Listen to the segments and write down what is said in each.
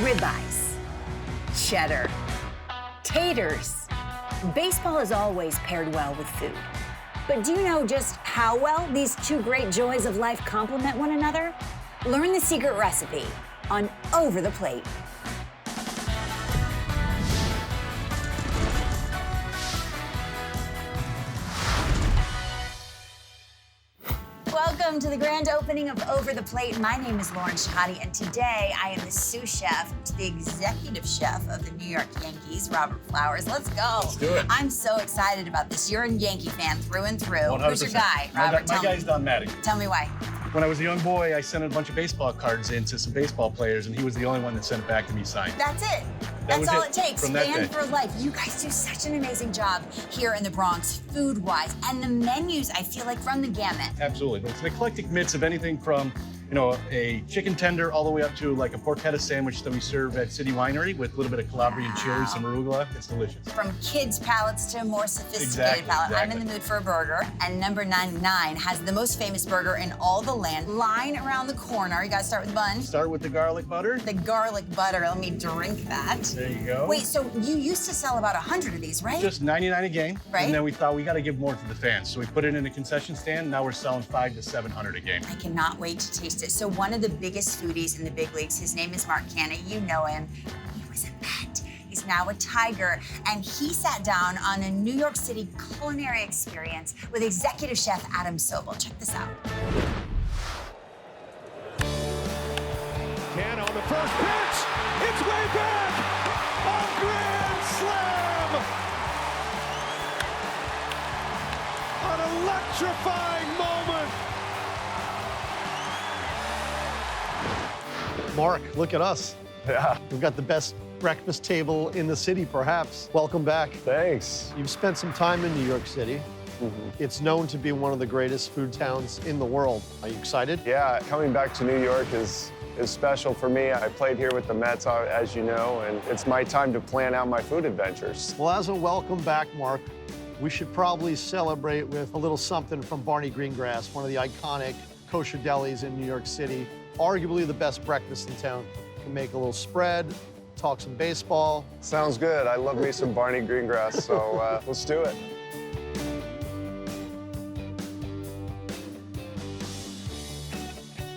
ribeyes, cheddar, taters. Baseball is always paired well with food. But do you know just how well these two great joys of life complement one another? Learn the secret recipe on Over the Plate. Welcome to the grand opening of Over the Plate. My name is Lauren Shehadi, and today I am the sous chef to the executive chef of the New York Yankees, Robert Flowers. Let's go. Let's do it. I'm so excited about this. You're a Yankee fan through and through. 100%. Who's your guy, Robert? My guy's Don Mattingly. Tell me why. When I was a young boy, I sent a bunch of baseball cards in to some baseball players, and he was the only one that sent it back to me signed. That's it. That's all it takes. From that Fan day. for life. You guys do such an amazing job here in the Bronx, food-wise, and the menus, I feel like, run the gamut. Absolutely. It's an eclectic mix of anything from, a chicken tender all the way up to like a porchetta sandwich that we serve at City Winery with a little bit of Calabrian cherries and arugula. It's delicious. From kids' palates to a more sophisticated palate. Exactly. I'm in the mood for a burger, and number 99 has the most famous burger in all the land. Line around the corner. You gotta start with the bun. Start with the garlic butter. The garlic butter. Let me drink that. There you go. Wait, so you used to sell about 100 of these, right? Just 99 a game. Right. And then we thought we got to give more to the fans. So we put it in a concession stand. Now we're selling 500 to 700 a game. I cannot wait to taste it. So one of the biggest foodies in the big leagues, his name is Mark Canha. You know him. He was a Met. He's now a Tiger. And he sat down on a New York City culinary experience with executive chef Adam Sobel. Check this out. Canha on the first pitch. It's way back. A grand slam. An electrifying moment. Mark, look at us. Yeah, We've got the best breakfast table in the city, perhaps. Welcome back. thanks. You've spent some time in New York City. It's known to be one of the greatest food towns in the world. Are you excited? Yeah, coming back to New York is special for me. I played here with the Mets, as you know, and it's my time to plan out my food adventures. Well, as a welcome back, Mark, we should probably celebrate with a little something from Barney Greengrass, one of the iconic kosher delis in New York City. Arguably the best breakfast in town. Can make a little spread, talk some baseball. Sounds good. I love me some Barney Greengrass, so let's do it.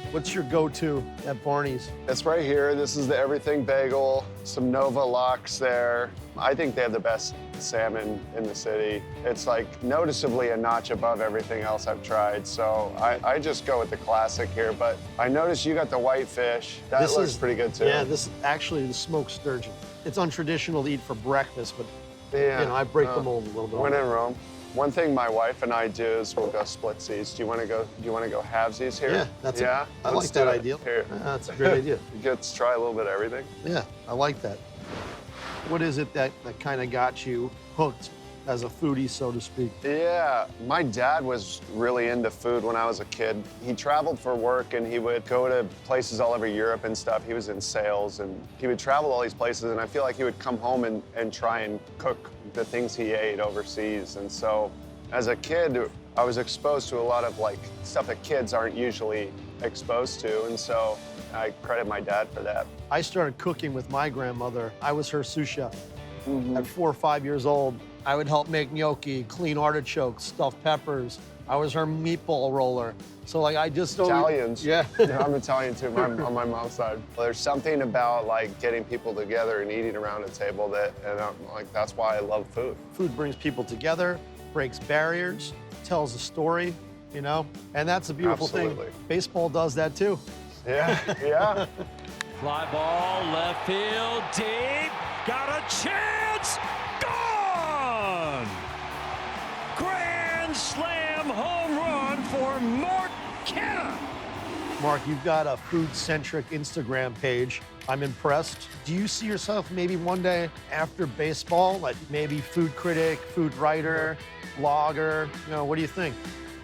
What's your go-to at Barney's? It's right here. This is the Everything Bagel, some Nova lox there. I think they have the best salmon in the city. It's like noticeably a notch above everything else I've tried. So I just go with the classic here, but I noticed you got the whitefish. That looks pretty good too. Yeah, this is actually the smoked sturgeon. It's untraditional to eat for breakfast, but Yeah, I break the mold a little bit. When in Rome. One thing my wife and I do is we'll go splitsies. Do you want to go halvesies here? Yeah, I Let's like that do it. idea. Here. That's a great idea. You get to try a little bit of everything. Yeah, I like that. What is it that kind of got you hooked as a foodie, so to speak? Yeah, my dad was really into food when I was a kid. He traveled for work and he would go to places all over Europe and stuff. He was in sales and he would travel all these places, and I feel like he would come home and try and cook the things he ate overseas. And so as a kid, I was exposed to a lot of like stuff that kids aren't usually exposed to, and so I credit my dad for that. I started cooking with my grandmother. I was her sous chef. At 4 or 5 years old, I would help make gnocchi, clean artichokes, stuffed peppers. I was her meatball roller. So like I just Italians. Yeah. Yeah, I'm Italian too, on my mom's side. There's something about like getting people together and eating around a table that's why I love food. Food brings people together, breaks barriers, tells a story, and that's a beautiful Absolutely. thing. Baseball does that too. Yeah, yeah. Fly ball, left field, deep. Got a chance. Gone. Grand slam home run for Mark Canha. Mark, you've got a food-centric Instagram page. I'm impressed. Do you see yourself maybe one day after baseball, like maybe food critic, food writer, blogger? What do you think?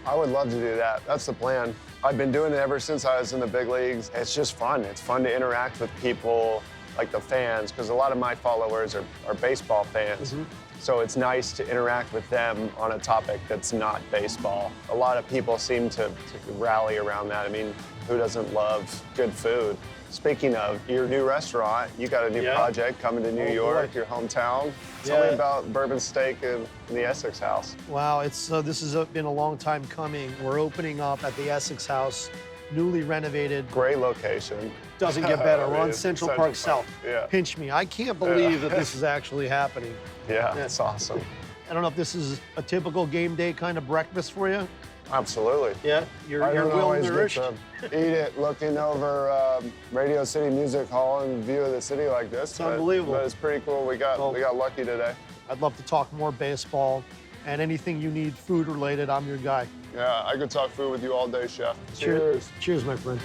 I would love to do that. That's the plan. I've been doing it ever since I was in the big leagues. It's just fun. It's fun to interact with people, like the fans, because a lot of my followers are baseball fans. So it's nice to interact with them on a topic that's not baseball. A lot of people seem to rally around that. I mean, who doesn't love good food? Speaking of your new restaurant, you got a new project coming to New York, your hometown. Tell me about Bourbon Steak in the Essex House. Wow, this has been a long time coming. We're opening up at the Essex House, newly renovated. Great location. Doesn't get better. We're on Central Park South. Yeah. Pinch me. I can't believe that this is actually happening. Yeah, it's awesome. I don't know if this is a typical game day kind of breakfast for you. Absolutely. Yeah, you're I don't well always nourished. get to eat it looking over Radio City Music Hall and view of the city like this. It's unbelievable. But it's pretty cool. We got lucky today. I'd love to talk more baseball and anything you need food related. I'm your guy. Yeah, I could talk food with you all day, Chef. Cheers. Cheers, my friend.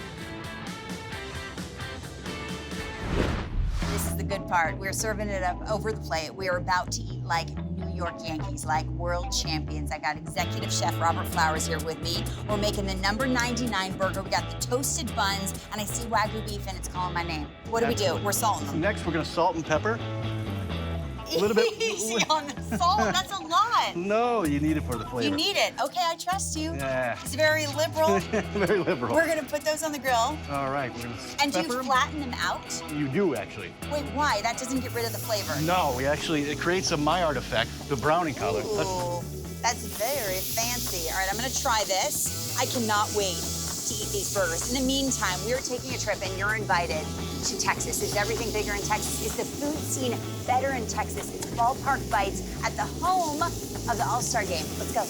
This is the good part. We're serving it up over the plate. We are about to eat like New York Yankees, like world champions. I got Executive Chef Robert Flowers here with me. We're making the number 99 burger. We got the toasted buns, and I see Wagyu beef, and it's calling my name. What do we do? We're salting them. Next, we're gonna salt and pepper. A little bit. Easy on the salt. That's a lot. No, you need it for the flavor. You need it. Okay, I trust you. Yeah. It's very liberal. Very liberal. We're gonna put those on the grill. All right, we're gonna And do pepper you 'em. flatten them out? You do, actually. Wait, why? That doesn't get rid of the flavor. No, it creates a Maillard effect, the browning color. Ooh, that's very fancy. All right, I'm gonna try this. I cannot wait to eat these burgers. In the meantime, we are taking a trip and you're invited to Texas. Is everything bigger in Texas? Is the food scene better in Texas? It's Ballpark Bites at the home of the All-Star Game. Let's go.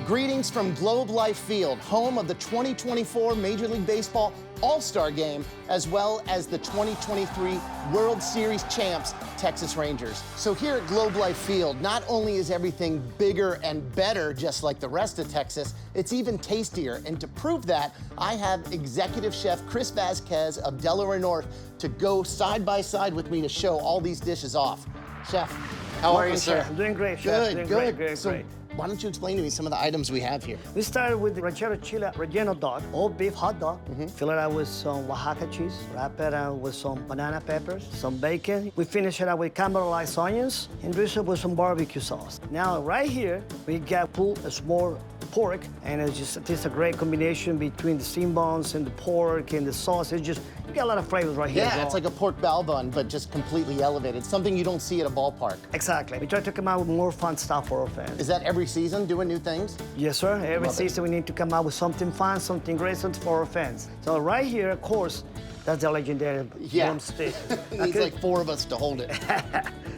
Greetings from Globe Life Field, home of the 2024 Major League Baseball All-Star Game, as well as the 2023 World Series champs, Texas Rangers. So here at Globe Life Field, not only is everything bigger and better, just like the rest of Texas, it's even tastier. And to prove that, I have Executive Chef Chris Vasquez of Delaware North to go side by side with me to show all these dishes off. Chef, how are you, sir? I'm doing great, Chef. Good, Doing good. Great. So why don't you explain to me some of the items we have here? We started with the ranchero chile relleno dog, all beef hot dog. Fill it out with some Oaxaca cheese, wrap it out with some banana peppers, some bacon. We finish it out with caramelized onions and drizzle with some barbecue sauce. Now, right here, we got pulled smoked pork, and it's a great combination between the steam bones and the pork and the sauce. It's just, you got a lot of flavors right here. Yeah, it's like a pork bun, but just completely elevated. Something you don't see at a ballpark. Exactly. We try to come out with more fun stuff for our fans. Is that every season, doing new things? Yes, sir. Every Love it. season we need to come out with something fun, something great, something for our fans. So right here, of course, that's the legendary boomstick. Needs like 4 of us to hold it.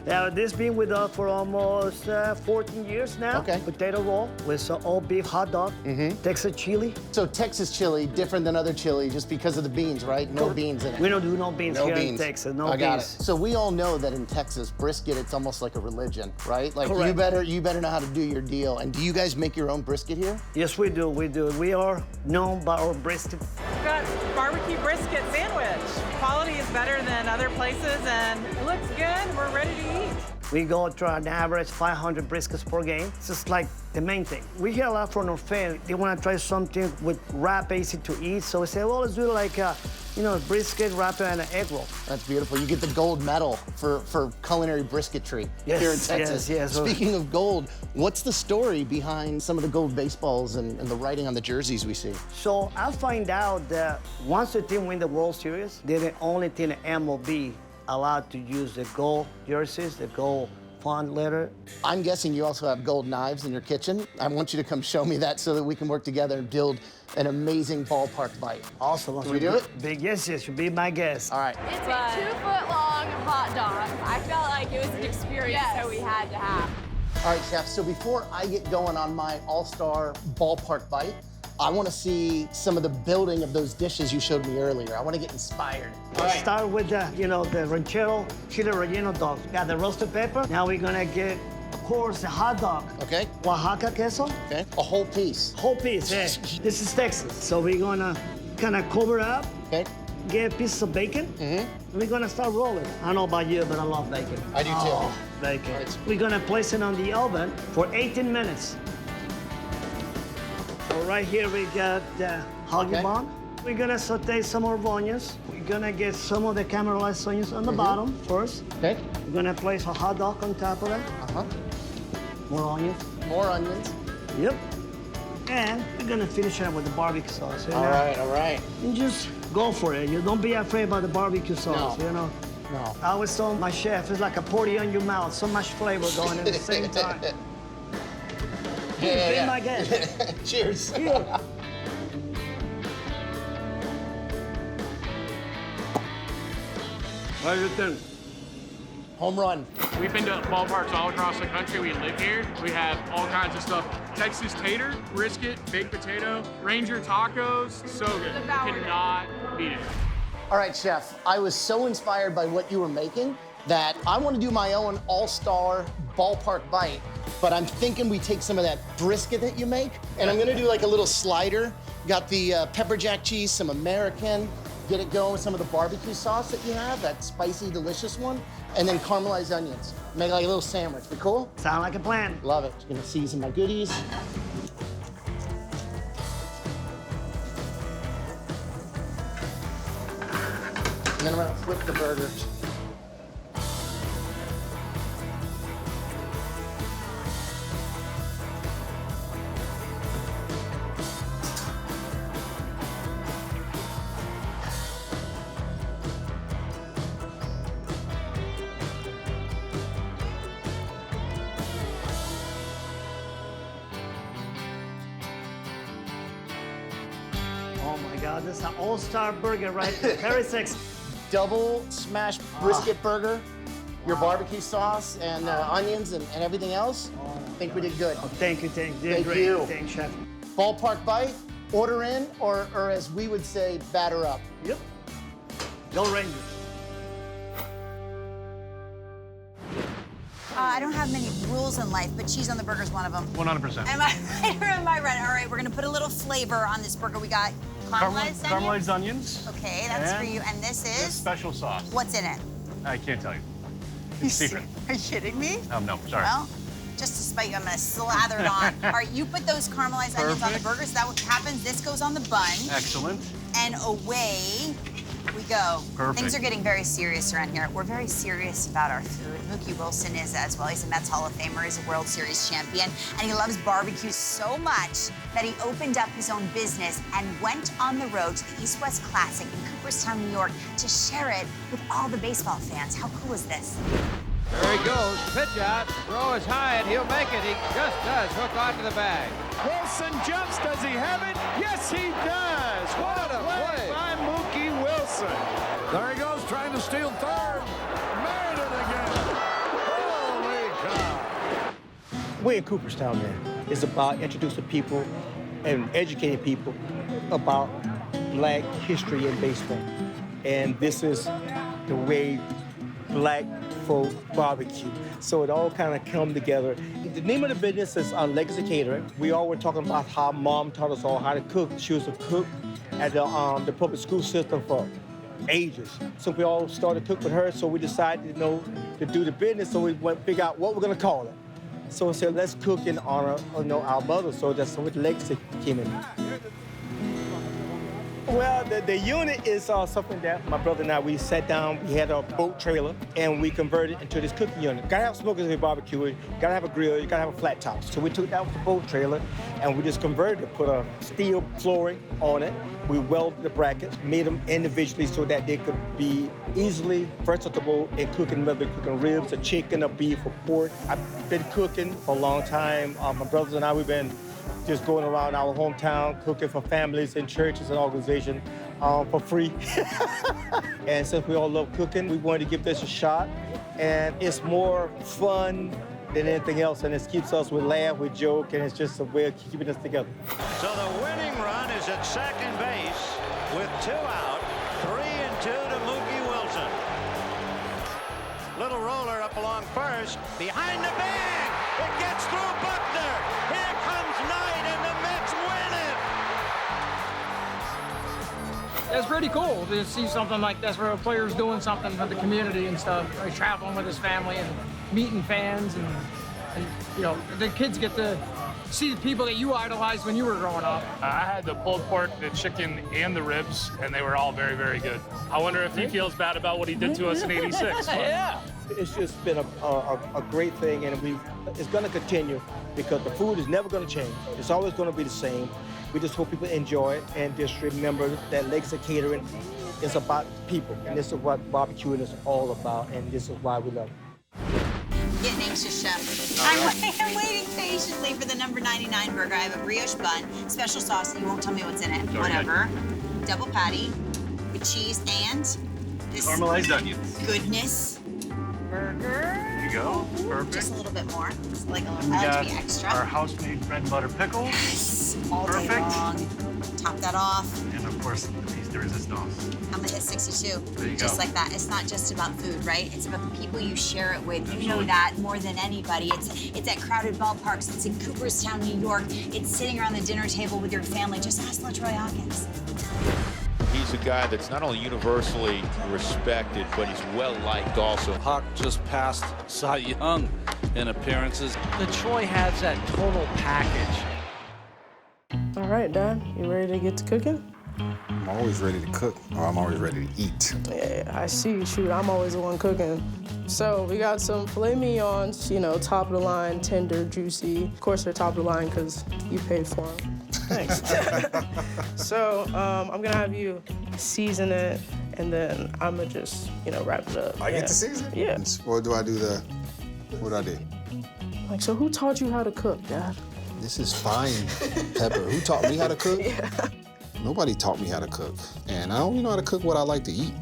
Now, this been with us for almost 14 years now. Okay. Potato roll with some all beef hot dog, Texas chili. So Texas chili, different than other chili, just because of the beans, right? No beans in it. We don't do no beans No here in beans. Texas. No I got beans. it. So we all know that in Texas, brisket, it's almost like a religion, right? Like Correct. you better know how to do your deal. And do you guys make your own brisket here? Yes, we do. We do. We are known by our brisket. We've got barbecue brisket sandwich. Quality is better than other places, and it looks good. We're ready to eat. We go to an average 500 briskets per game. It's just like the main thing. We hear a lot from our fans. They want to try something with wrap, easy to eat. So we say, well, let's do like a, brisket, wrap, and an egg roll. That's beautiful. You get the gold medal for culinary brisketry here in Texas. Yes. Speaking of gold, what's the story behind some of the gold baseballs and the writing on the jerseys we see? So I find out that once the team win the World Series, they're the only team in MLB allowed to use the gold jerseys, the gold font letter. I'm guessing you also have gold knives in your kitchen. I want you to come show me that so that we can work together and build an amazing ballpark bite. Awesome. Can we do it? Big yes, you be my guest. All right. It's a 2-foot-long hot dog. I felt like it was an experience that we had to have. All right, Chef, so before I get going on my all-star ballpark bite, I want to see some of the building of those dishes you showed me earlier. I want to get inspired. Let's start with the ranchero chile relleno dog. Got the roasted pepper. Now we're gonna get, of course, the hot dog. Okay. Oaxaca queso. Okay. A whole piece. Whole piece, yeah. This is Texas. So we're gonna kind of cover it up. Okay. Get a piece of bacon. We're gonna start rolling. I don't know about you, but I love bacon. I do too. Bacon. Right. We're gonna place it on the oven for 18 minutes. So right here we got the hoggy bun. We're gonna saute some more onions. We're gonna get some of the caramelized onions on the bottom first. Okay. We're gonna place a hot dog on top of that. Uh-huh. More onions. More onions. Yep. And we're gonna finish it up with the barbecue sauce. You know? All right, all right. And just go for it. You don't be afraid about the barbecue sauce, No. you know? No. I always told my chef, it's like a party on your mouth. So much flavor going at the same time. Yeah. My guest. Cheers. Here. What do you think? Home run. We've been to ballparks all across the country. We live here. We have all kinds of stuff. Texas tater, brisket, baked potato, Ranger tacos. So good. Cannot beat it. All right, Chef, I was so inspired by what you were making that I want to do my own all-star ballpark bite, but I'm thinking we take some of that brisket that you make, and I'm gonna do like a little slider. Got the pepper jack cheese, some American, get it going with some of the barbecue sauce that you have, that spicy, delicious one, and then caramelized onions. Make like a little sandwich. Be cool? Sound like a plan. Love it. Gonna season my goodies. And then I'm gonna flip the burger. Oh my God, this is an all-star burger right there. Very sexy. Double smashed brisket burger, your barbecue sauce and onions and everything else. I think we did good. Oh, thank you, thank you. Thank Great. you. Thanks, Chef. Ballpark bite, order in, or as we would say, batter up. Yep. Go Rangers. I don't have many rules in life, but cheese on the burger is one of them. 100%. Am I right or am I right? All right, we're gonna put a little flavor on this burger. We got caramelized onions. Caramelized onions. Okay, that's for And you. And this a is? special sauce. What's in it? I can't tell you. It's secret. Are you kidding me? No, sorry. Well, just to spite you, I'm gonna slather it on. All right, you put those caramelized onions on the Perfect. burgers. Is that what happens? This goes on the bun. Excellent. And away we go. Perfect. Things are getting very serious around here. We're very serious about our food. Mookie Wilson is as well. He's a Mets Hall of Famer. He's a World Series champion. And he loves barbecue so much that he opened up his own business and went on the road to the East West Classic in Cooperstown, New York to share it with all the baseball fans. How cool is this? There he goes, pitch out, throw is high, and he'll make it. He just does hook onto the bag. Wilson jumps. Does he have it? Yes, he does. What a play by Mookie Wilson. There he goes, trying to steal third. Made it again. Holy cow. We're in Cooperstown, man. It's about introducing people and educating people about Black history in baseball. And this is the way Black folk barbecue. So it all kind of come together. The name of the business is Legacy Catering. We all were talking about how Mom taught us all how to cook. She was a cook at the public school system for ages. So we all started to cook with her, so we decided, to do the business, so we went to figure out what we're gonna call it. So we said, let's cook in honor of our mother, so that's what Legacy came in. Well, the unit is something that my brother and I, we sat down, we had a boat trailer, and we converted it into this cooking unit. Gotta have smokers if you barbecue it, gotta have a grill, you gotta have a flat top. So we took that with the boat trailer, and we just converted it, put a steel flooring on it. We welded the brackets, made them individually so that they could be easily versatile in cooking, whether cooking ribs or chicken or beef or pork. I've been cooking for a long time. My brothers and I, we've been just going around our hometown, cooking for families and churches and organizations for free. And since we all love cooking, we wanted to give this a shot. And it's more fun than anything else, and it keeps us, we laugh, we joke, and it's just a way of keeping us together. So the winning run is at second base with 2 out, 3-2 to Mookie Wilson. Little roller up along first, behind the bag. It gets through Buckner. Here comes Knight, and the Mets win it. It's pretty cool to see something like this where a player's doing something for the community and stuff. He's traveling with his family and meeting fans, and the kids get to see the people that you idolized when you were growing up. I had the pulled pork, the chicken, and the ribs, and they were all very, very good. I wonder if he feels bad about what he did to us in '86. Yeah. It's just been a great thing, and it's going to continue. because the food is never going to change. It's always going to be the same. We just hope people enjoy it and just remember that Lakes of Catering is about people. And this is what barbecuing is all about, and this is why we love it. Getting anxious, Chef. I'm waiting patiently for the number 99 burger. I have a brioche bun, special sauce, and you won't tell me what's in it. Whatever. Double patty with cheese and this Caramelized onions. Goodness. Burger. There you go. Perfect. Just a little bit more. Like a little, We I like got to be extra. our house-made bread and butter pickles. Yes. All day Perfect. long. Top that off. And of course, the piece de resistance. I'm gonna hit 62. There you Just go. like that. It's not just about food, right? It's about the people you share it with. You know Absolutely. that more than anybody. It's at crowded ballparks. It's in Cooperstown, New York. It's sitting around the dinner table with your family. Just ask Troy Hawkins. He's a guy that's not only universally respected, but he's well-liked also. Hawk just passed Cy Young in appearances. The Troy has that total package. All right, Dad, you ready to get to cooking? I'm always ready to cook, or I'm always ready to eat. Yeah, I see. Shoot, I'm always the one cooking. So we got some filet mignons, you know, top of the line, tender, juicy. Of course, they're top of the line because you paid for them. Thanks. So I'm gonna have you season it, and then I'm gonna just, you know, wrap it up. I get to season? Yeah. Or do I do what I do? Like, so who taught you how to cook, Dad? This is fine, Pepper. Who taught me how to cook? Yeah. Nobody taught me how to cook. And I only know how to cook what I like to eat.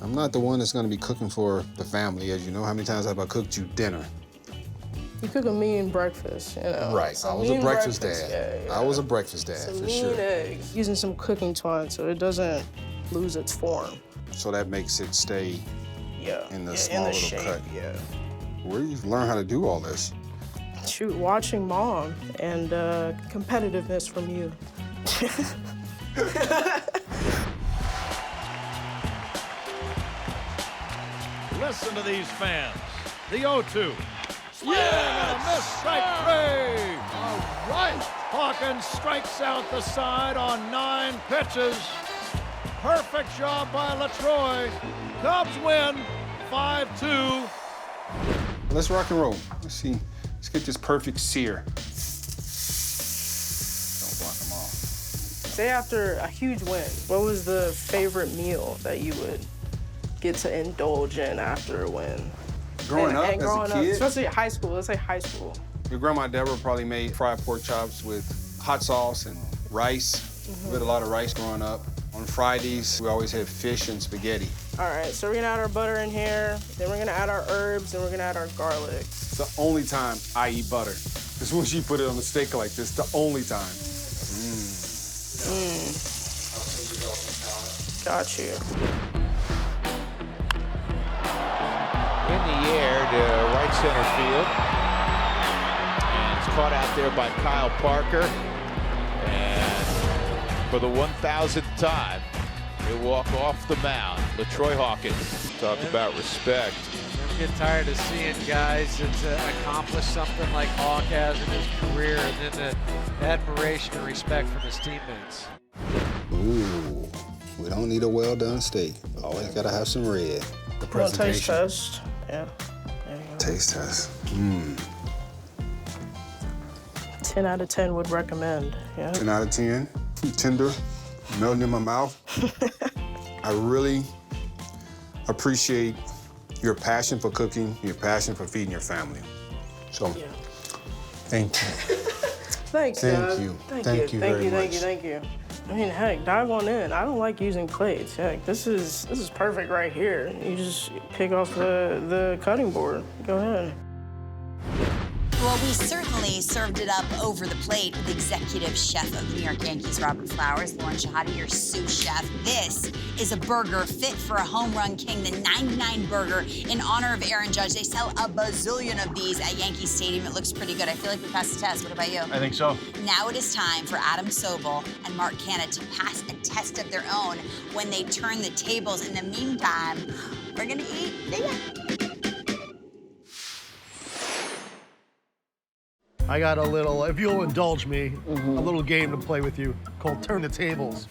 I'm not the one that's gonna be cooking for the family. As you know, how many times have I cooked you dinner? You cook a mean breakfast, you know. Right, Some I was a mean breakfast breakfast, dad. yeah. I was a breakfast dad, Some for mean sure. eggs. Using some cooking twine so it doesn't lose its form. So that makes it stay in the small little shape, cut. Yeah. Where do you learn how to do all this? Shoot, watching Mom and competitiveness from you. Listen to these fans. The 0-2. Swing and a miss, strike three. All right. Hawkins strikes out the side on 9 pitches. Perfect job by LaTroy. Cubs win 5-2. Let's rock and roll. Let's see. Let's get this perfect sear. Don't block them off. Say after a huge win, what was the favorite meal that you would get to indulge in after a win? Growing up, growing as a kid, especially high school. Let's say high school. your grandma Deborah probably made fried pork chops with hot sauce and rice. We had a lot of rice growing up. On Fridays, we always had fish and spaghetti. All right, so we're gonna add our butter in here, then we're gonna add our herbs, and we're gonna add our garlic. It's the only time I eat butter. Because once you put it on the steak like this, the only time. Got you. In the air to right center field. And it's caught out there by Kyle Parker. And for the 1,000th time, they walk off the mound. LaTroy Hawkins. Talk about respect. Never get tired of seeing guys that accomplish something like Hawk has in his career, and then the admiration and respect from his teammates. Ooh, we don't need a well-done steak. Always gotta have some red. The Well, taste presentation. test. Yeah. There you go. Taste test. 10 out of 10 would recommend. Yeah. 10 out of 10. Tender, melting in my mouth. I really appreciate your passion for cooking, your passion for feeding your family. So, thank you. Thanks, Thank guys. you. Thank Thank you. you Thank very you. Thank much. you. Thank you. I mean, heck, dive on in. I don't like using plates. Heck, this is perfect right here. You just pick off the cutting board. Go ahead. Well, we certainly served it up over the plate with executive chef of the New York Yankees, Robert Flowers, Lauren Shehadi, your sous chef. This is a burger fit for a home run king, the 99 burger in honor of Aaron Judge. They sell a bazillion of these at Yankee Stadium. It looks pretty good. I feel like we passed the test. What about you? I think so. Now it is time for Adam Sobel and Mark Canha to pass a test of their own when they turn the tables. In the meantime, we're gonna eat. I got a little, if you'll indulge me, a little game to play with you called Turn the Tables.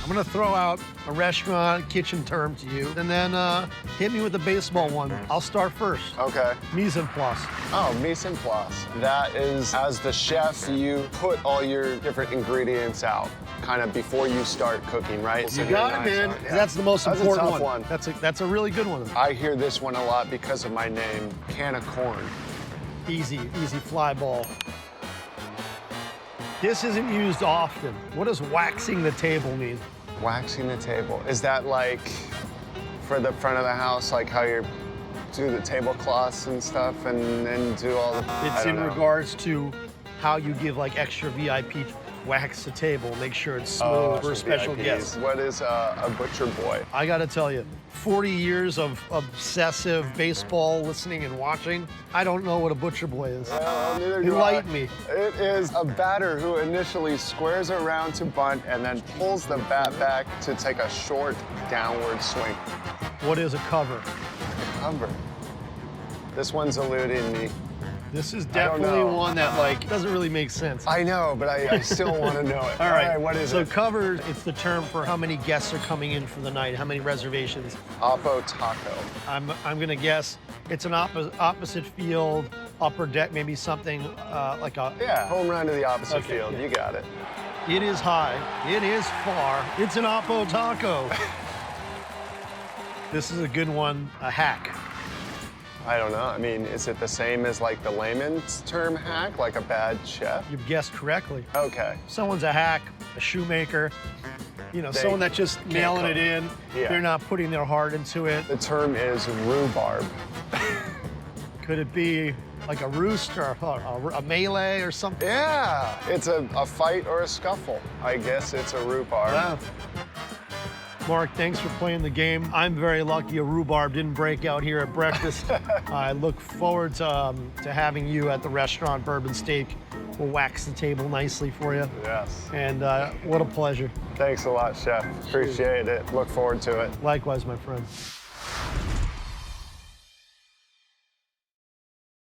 I'm gonna throw out a restaurant kitchen term to you, and then hit me with the baseball one. I'll start first. Okay. Mise en place. Oh, mise en place. That is, as the chef, you put all your different ingredients out, kind of before you start cooking, right? You got it, man. Yeah. That's the most important a tough one. That's a really good one. I hear this one a lot because of my name, Can of Corn. Easy fly ball. This isn't used often. What does waxing the table mean? Waxing the table. Is that like for the front of the house, like how you do the tablecloths and stuff and then do all the... It's in regards to how you give like extra VIP wax the table, make sure it's smooth for special guests. What is a butcher boy? I gotta tell you, 40 years of obsessive baseball listening and watching, I don't know what a butcher boy is. Well, neither do Enlighten me. It is a batter who initially squares around to bunt and then pulls the bat back to take a short downward swing. What is a cover? A cover. This one's eluding me. This is definitely one that like doesn't really make sense. I know, but I still want to know it. All right, what is it? it? So cover, it's the term for how many guests are coming in for the night, how many reservations. Oppo taco. I'm gonna guess it's an opposite field, upper deck, maybe something like a... Yeah, home run to the opposite field, you got it. It is high, it is far, it's an Oppo taco. This is a good one, a hack. I don't know. I mean, is it the same as like the layman's term hack, like a bad chef? You've guessed correctly. Okay. Someone's a hack, a shoemaker, you know, someone that's just nailing it in. Yeah. They're not putting their heart into it. The term is rhubarb. Could it be like a rooster, a melee or something? Yeah, it's a fight or a scuffle. I guess it's a rhubarb. Wow. Mark, thanks for playing the game. I'm very lucky a rhubarb didn't break out here at breakfast. I look forward to having you at the restaurant Bourbon Steak. We'll wax the table nicely for you. Yes. And what a pleasure. Thanks a lot, Chef. Appreciate it. Look forward to it. Likewise, my friend.